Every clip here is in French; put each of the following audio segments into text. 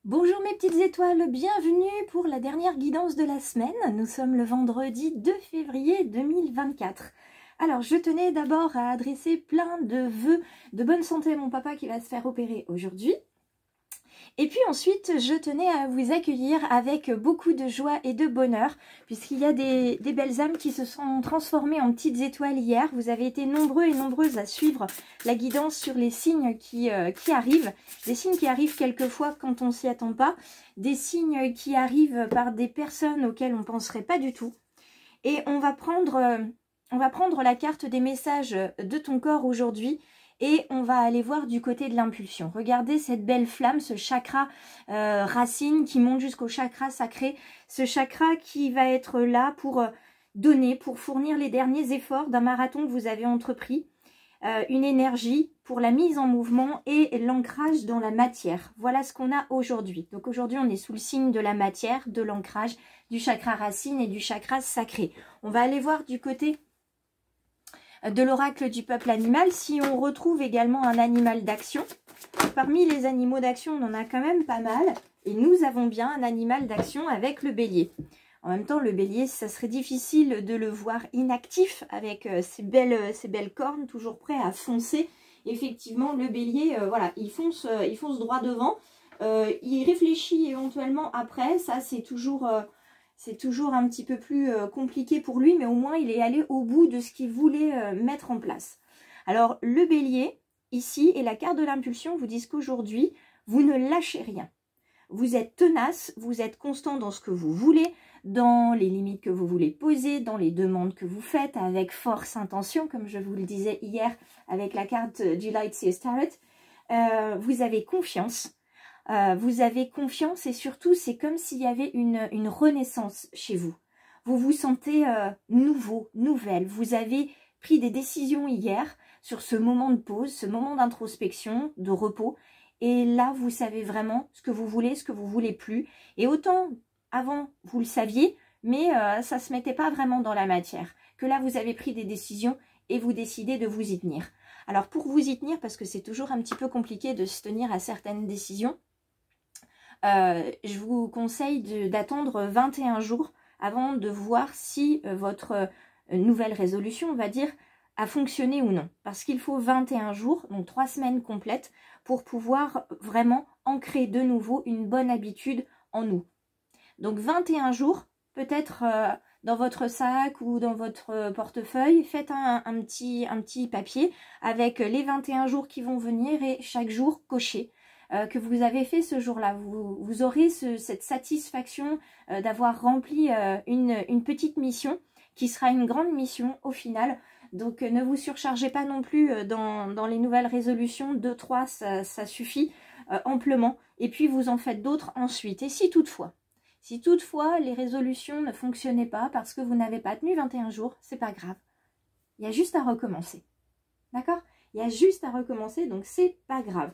Bonjour mes petites étoiles, bienvenue pour la dernière guidance de la semaine. Nous sommes le vendredi 2 février 2024. Alors je tenais d'abord à adresser plein de vœux de bonne santé à mon papa qui va se faire opérer aujourd'hui. Et puis ensuite, je tenais à vous accueillir avec beaucoup de joie et de bonheur, puisqu'il y a des belles âmes qui se sont transformées en petites étoiles hier. Vous avez été nombreux et nombreuses à suivre la guidance sur les signes qui arrivent. Des signes qui arrivent quelquefois quand on s'y attend pas. Des signes qui arrivent par des personnes auxquelles on ne penserait pas du tout. Et on va prendre la carte des messages de ton corps aujourd'hui. Et on va aller voir du côté de l'impulsion. Regardez cette belle flamme, ce chakra racine qui monte jusqu'au chakra sacré. Ce chakra qui va être là pour donner, pour fournir les derniers efforts d'un marathon que vous avez entrepris. Une énergie pour la mise en mouvement et l'ancrage dans la matière. Voilà ce qu'on a aujourd'hui. Donc aujourd'hui, on est sous le signe de la matière, de l'ancrage, du chakra racine et du chakra sacré. On va aller voir du côté de l'oracle du peuple animal, si on retrouve également un animal d'action. Parmi les animaux d'action, on en a quand même pas mal. Et nous avons bien un animal d'action avec le bélier. En même temps, le bélier, ça serait difficile de le voir inactif avec ses belles cornes, toujours prêt à foncer. Effectivement, le bélier, voilà, il fonce droit devant. Il réfléchit éventuellement après. Ça, c'est toujours un petit peu plus compliqué pour lui, mais au moins il est allé au bout de ce qu'il voulait mettre en place. Alors le bélier, ici, et la carte de l'impulsion vous disent qu'aujourd'hui, vous ne lâchez rien. Vous êtes tenace, vous êtes constant dans ce que vous voulez, dans les limites que vous voulez poser, dans les demandes que vous faites, avec force, intention, comme je vous le disais hier avec la carte du Light Seers Tarot. Vous avez confiance. Vous avez confiance et surtout c'est comme s'il y avait une renaissance chez vous. Vous vous sentez nouveau, nouvelle. Vous avez pris des décisions hier sur ce moment de pause, ce moment d'introspection, de repos. Et là, vous savez vraiment ce que vous voulez, ce que vous voulez plus. Et autant avant, vous le saviez, mais ça ne se mettait pas vraiment dans la matière. Que là, vous avez pris des décisions et vous décidez de vous y tenir. Alors pour vous y tenir, parce que c'est toujours un petit peu compliqué de se tenir à certaines décisions, je vous conseille d'attendre 21 jours avant de voir si votre nouvelle résolution, on va dire, a fonctionné ou non. Parce qu'il faut 21 jours, donc 3 semaines complètes, pour pouvoir vraiment ancrer de nouveau une bonne habitude en nous. Donc 21 jours, peut-être dans votre sac ou dans votre portefeuille, faites un petit papier avec les 21 jours qui vont venir et chaque jour coché. Que vous avez fait ce jour-là. Vous aurez cette satisfaction d'avoir rempli une petite mission qui sera une grande mission au final. Donc ne vous surchargez pas non plus dans les nouvelles résolutions. 2-3, ça suffit amplement. Et puis vous en faites d'autres ensuite. Et si toutefois les résolutions ne fonctionnaient pas parce que vous n'avez pas tenu 21 jours, c'est pas grave. Il y a juste à recommencer. D'accord? Il y a juste à recommencer, donc c'est pas grave.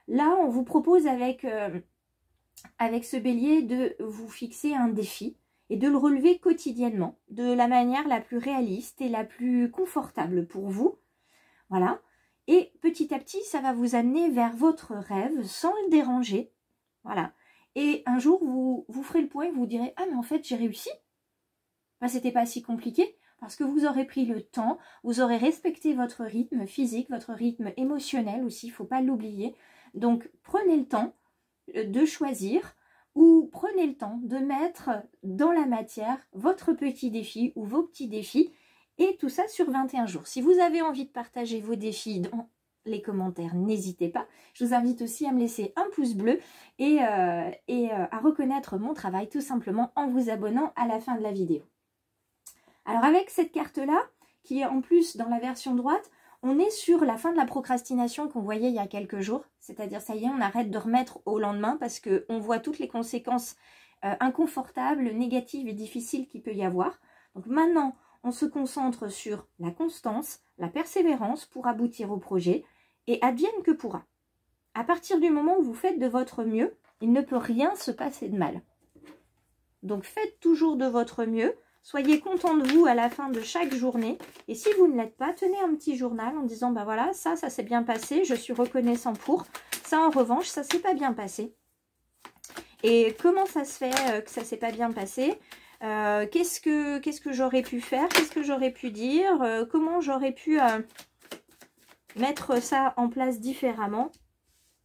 Là, on vous propose avec ce bélier de vous fixer un défi et de le relever quotidiennement de la manière la plus réaliste et la plus confortable pour vous. Voilà. Et petit à petit, ça va vous amener vers votre rêve sans le déranger. Voilà. Et un jour, vous ferez le point et vous direz « Ah, mais en fait, j'ai réussi. Ben, c'était pas si compliqué. » Parce que vous aurez pris le temps, vous aurez respecté votre rythme physique, votre rythme émotionnel aussi, il ne faut pas l'oublier. Donc, prenez le temps de choisir ou prenez le temps de mettre dans la matière votre petit défi ou vos petits défis et tout ça sur 21 jours. Si vous avez envie de partager vos défis dans les commentaires, n'hésitez pas. Je vous invite aussi à me laisser un pouce bleu et à reconnaître mon travail tout simplement en vous abonnant à la fin de la vidéo. Alors avec cette carte-là, qui est en plus dans la version droite, on est sur la fin de la procrastination qu'on voyait il y a quelques jours. C'est-à-dire, ça y est, on arrête de remettre au lendemain parce qu'on voit toutes les conséquences inconfortables, négatives et difficiles qu'il peut y avoir. Donc maintenant, on se concentre sur la constance, la persévérance pour aboutir au projet et advienne que pourra. À partir du moment où vous faites de votre mieux, il ne peut rien se passer de mal. Donc faites toujours de votre mieux. Soyez content de vous à la fin de chaque journée. Et si vous ne l'êtes pas, tenez un petit journal en disant, bah voilà, ça s'est bien passé, je suis reconnaissant pour. Ça, en revanche, ça s'est pas bien passé. Et comment ça se fait que ça s'est pas bien passé? Qu'est-ce que j'aurais pu faire? Qu'est-ce que j'aurais pu dire? Comment j'aurais pu mettre ça en place différemment?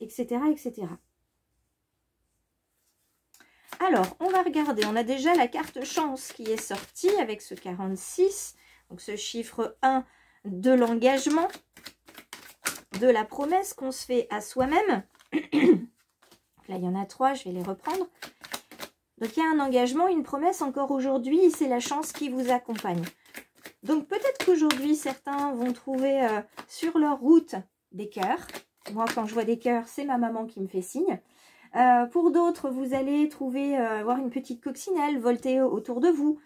Etc. etc. Alors, on va regarder. On a déjà la carte chance qui est sortie avec ce 46. Donc, ce chiffre 1 de l'engagement, de la promesse qu'on se fait à soi-même. Là, il y en a 3, je vais les reprendre. Donc, il y a un engagement, une promesse encore aujourd'hui. C'est la chance qui vous accompagne. Donc, peut-être qu'aujourd'hui, certains vont trouver sur leur route des cœurs. Moi, quand je vois des cœurs, c'est ma maman qui me fait signe. Pour d'autres, vous allez trouver, voir une petite coccinelle volter autour de vous.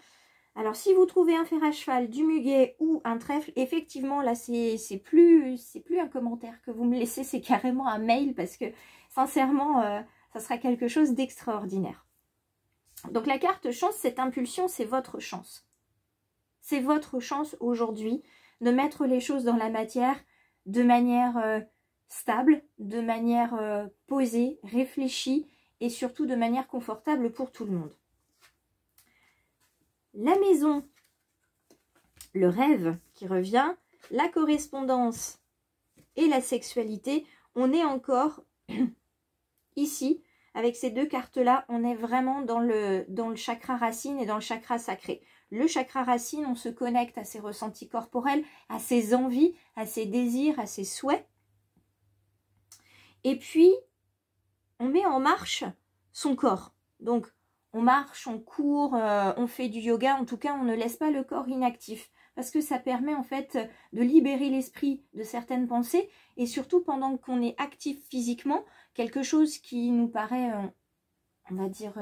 Alors, si vous trouvez un fer à cheval, du muguet ou un trèfle, effectivement, là, c'est plus un commentaire que vous me laissez, c'est carrément un mail parce que, sincèrement, ça sera quelque chose d'extraordinaire. Donc, la carte chance, cette impulsion, c'est votre chance. C'est votre chance aujourd'hui de mettre les choses dans la matière de manière stable, de manière posée, réfléchie et surtout de manière confortable pour tout le monde. La maison, le rêve qui revient, la correspondance et la sexualité, on est encore ici, avec ces deux cartes-là, on est vraiment dans le chakra racine et dans le chakra sacré. Le chakra racine, on se connecte à ses ressentis corporels, à ses envies, à ses désirs, à ses souhaits. Et puis, on met en marche son corps. Donc, on marche, on court, on fait du yoga. En tout cas, on ne laisse pas le corps inactif. Parce que ça permet en fait de libérer l'esprit de certaines pensées. Et surtout, pendant qu'on est actif physiquement, quelque chose qui nous paraît, on va dire,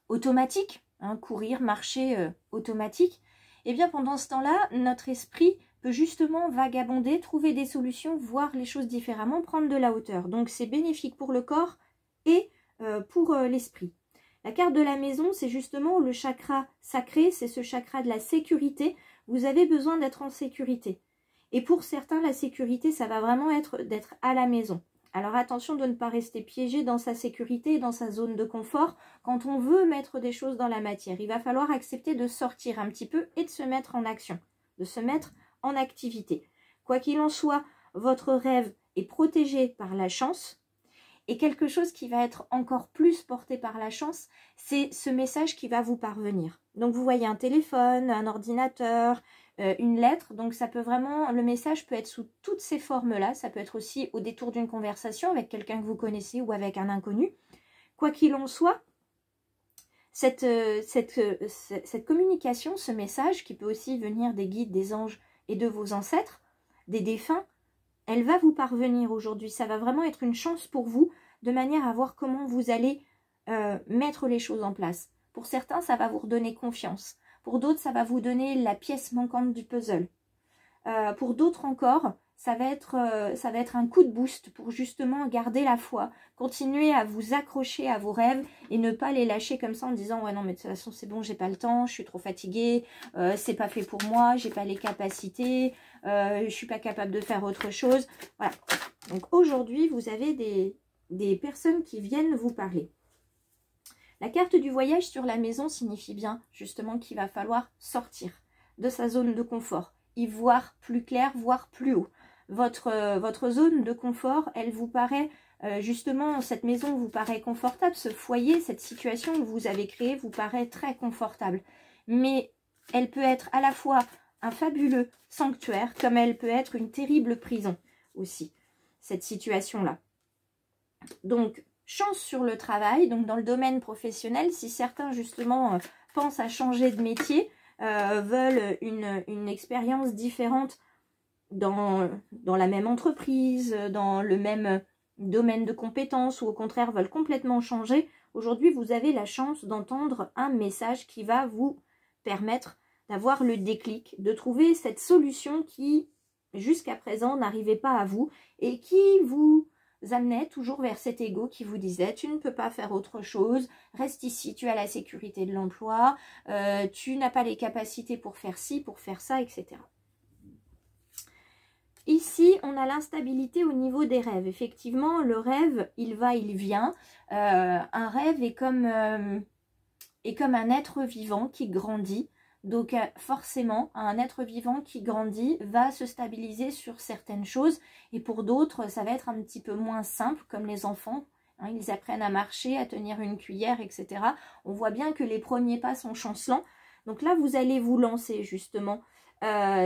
automatique, hein, courir, marcher, automatique. Et bien, pendant ce temps-là, notre esprit peut justement vagabonder, trouver des solutions, voir les choses différemment, prendre de la hauteur. Donc, c'est bénéfique pour le corps et pour l'esprit. La carte de la maison, c'est justement le chakra sacré, c'est ce chakra de la sécurité. Vous avez besoin d'être en sécurité. Et pour certains, la sécurité, ça va vraiment être d'être à la maison. Alors attention de ne pas rester piégé dans sa sécurité, dans sa zone de confort. Quand on veut mettre des choses dans la matière, il va falloir accepter de sortir un petit peu et de se mettre en action, de se mettre en activité. Quoi qu'il en soit, votre rêve est protégé par la chance. Et quelque chose qui va être encore plus porté par la chance, c'est ce message qui va vous parvenir. Donc vous voyez un téléphone, un ordinateur, une lettre. Donc ça peut vraiment, le message peut être sous toutes ces formes-là. Ça peut être aussi au détour d'une conversation avec quelqu'un que vous connaissez ou avec un inconnu. Quoi qu'il en soit, cette communication, ce message qui peut aussi venir des guides, des anges et de vos ancêtres, des défunts, elle va vous parvenir aujourd'hui. Ça va vraiment être une chance pour vous de manière à voir comment vous allez mettre les choses en place. Pour certains, ça va vous redonner confiance. Pour d'autres, ça va vous donner la pièce manquante du puzzle. Pour d'autres encore, ça va être un coup de boost pour justement garder la foi, continuer à vous accrocher à vos rêves et ne pas les lâcher comme ça en disant « Ouais, non, mais de toute façon, c'est bon, j'ai pas le temps, je suis trop fatiguée, c'est pas fait pour moi, j'ai pas les capacités, je suis pas capable de faire autre chose. » Voilà. Donc aujourd'hui, vous avez des personnes qui viennent vous parler. La carte du voyage sur la maison signifie bien justement qu'il va falloir sortir de sa zone de confort, y voir plus clair, voir plus haut. Votre zone de confort, elle vous paraît, justement, cette maison vous paraît confortable, ce foyer, cette situation que vous avez créée vous paraît très confortable. Mais elle peut être à la fois un fabuleux sanctuaire, comme elle peut être une terrible prison aussi, cette situation-là. Donc, chance sur le travail, donc dans le domaine professionnel, si certains justement pensent à changer de métier, veulent une expérience différente dans la même entreprise, dans le même domaine de compétences ou au contraire veulent complètement changer, aujourd'hui vous avez la chance d'entendre un message qui va vous permettre d'avoir le déclic, de trouver cette solution qui jusqu'à présent n'arrivait pas à vous et qui vous amenait toujours vers cet ego qui vous disait tu ne peux pas faire autre chose, reste ici, tu as la sécurité de l'emploi, tu n'as pas les capacités pour faire ci, pour faire ça, etc. Ici, on a l'instabilité au niveau des rêves. Effectivement, le rêve, il va, il vient. Un rêve est comme un être vivant qui grandit. Donc forcément, un être vivant qui grandit va se stabiliser sur certaines choses. Et pour d'autres, ça va être un petit peu moins simple, comme les enfants. Hein, ils apprennent à marcher, à tenir une cuillère, etc. On voit bien que les premiers pas sont chancelants. Donc là, vous allez vous lancer justement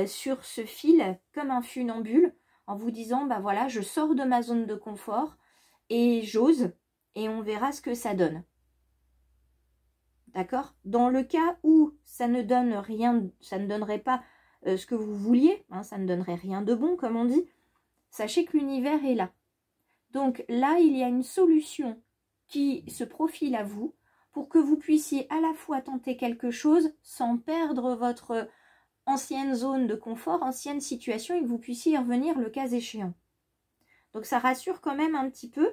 sur ce fil comme un funambule en vous disant, bah voilà, je sors de ma zone de confort et j'ose et on verra ce que ça donne. D'accord? Dans le cas où ça ne donne rien, ça ne donnerait pas ce que vous vouliez, hein, ça ne donnerait rien de bon comme on dit, sachez que l'univers est là. Donc là, il y a une solution qui se profile à vous pour que vous puissiez à la fois tenter quelque chose sans perdre votre ancienne zone de confort, ancienne situation, et que vous puissiez y revenir le cas échéant. Donc ça rassure quand même un petit peu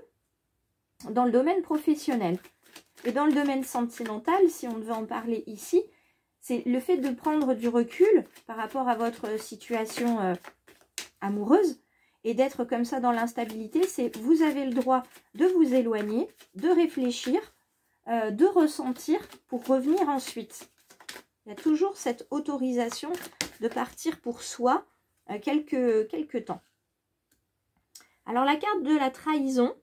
dans le domaine professionnel. Et dans le domaine sentimental, si on devait en parler ici, c'est le fait de prendre du recul par rapport à votre situation amoureuse et d'être comme ça dans l'instabilité. C'est vous avez le droit de vous éloigner, de réfléchir, de ressentir pour revenir ensuite. Il y a toujours cette autorisation de partir pour soi quelques temps. Alors la carte de la trahison.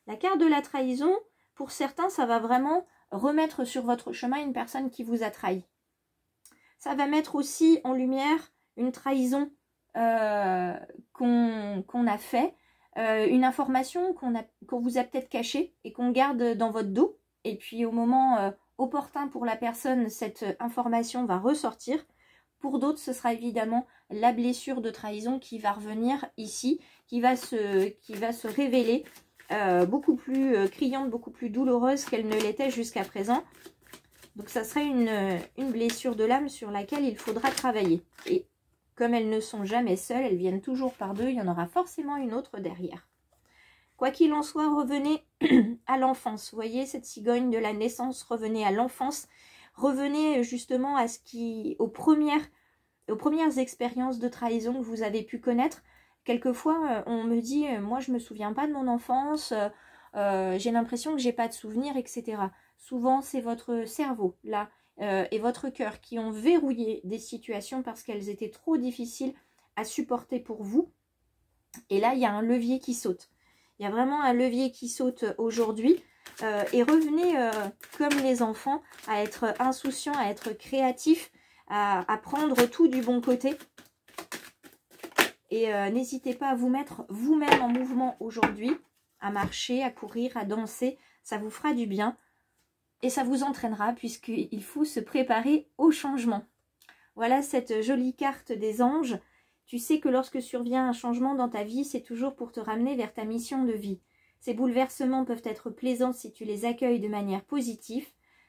La carte de la trahison, pour certains, ça va vraiment remettre sur votre chemin une personne qui vous a trahi. Ça va mettre aussi en lumière une trahison qu'on a fait, une information qu'on vous a peut-être cachée et qu'on garde dans votre dos. Et puis au moment opportun pour la personne, cette information va ressortir. Pour d'autres, ce sera évidemment la blessure de trahison qui va revenir ici, qui va se révéler beaucoup plus criante, beaucoup plus douloureuse qu'elle ne l'était jusqu'à présent. Donc ça serait une blessure de l'âme sur laquelle il faudra travailler. Et comme elles ne sont jamais seules, elles viennent toujours par deux, il y en aura forcément une autre derrière. Quoi qu'il en soit, revenez à l'enfance. Vous voyez, cette cigogne de la naissance, revenez à l'enfance. Revenez justement à aux premières expériences de trahison que vous avez pu connaître. Quelquefois, on me dit, moi je me souviens pas de mon enfance, j'ai l'impression que j'ai pas de souvenirs, etc. Souvent, c'est votre cerveau, là, et votre cœur qui ont verrouillé des situations parce qu'elles étaient trop difficiles à supporter pour vous. Et là, il y a un levier qui saute. Il y a vraiment un levier qui saute aujourd'hui. Et revenez, comme les enfants, à être insouciants, à être créatifs, à prendre tout du bon côté. Et n'hésitez pas à vous mettre vous-même en mouvement aujourd'hui, à marcher, à courir, à danser. Ça vous fera du bien et ça vous entraînera puisqu'il faut se préparer au changement. Voilà cette jolie carte des anges. Tu sais que lorsque survient un changement dans ta vie, c'est toujours pour te ramener vers ta mission de vie. Ces bouleversements peuvent être plaisants si tu les accueilles de manière positive.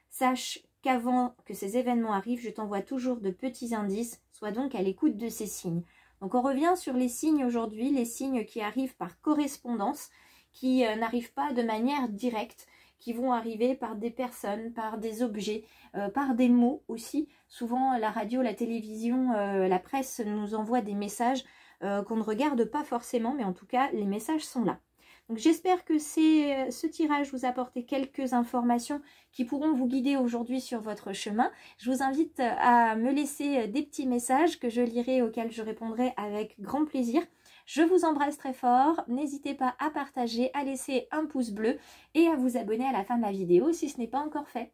Sache qu'avant que ces événements arrivent, je t'envoie toujours de petits indices. Sois donc à l'écoute de ces signes. Donc on revient sur les signes aujourd'hui, les signes qui arrivent par correspondance, qui n'arrivent pas de manière directe, qui vont arriver par des personnes, par des objets, par des mots aussi. Souvent la radio, la télévision, la presse nous envoie des messages qu'on ne regarde pas forcément, mais en tout cas les messages sont là. Donc j'espère que ce tirage vous a apporté quelques informations qui pourront vous guider aujourd'hui sur votre chemin. Je vous invite à me laisser des petits messages que je lirai, auxquels je répondrai avec grand plaisir. Je vous embrasse très fort. N'hésitez pas à partager, à laisser un pouce bleu et à vous abonner à la fin de la vidéo si ce n'est pas encore fait.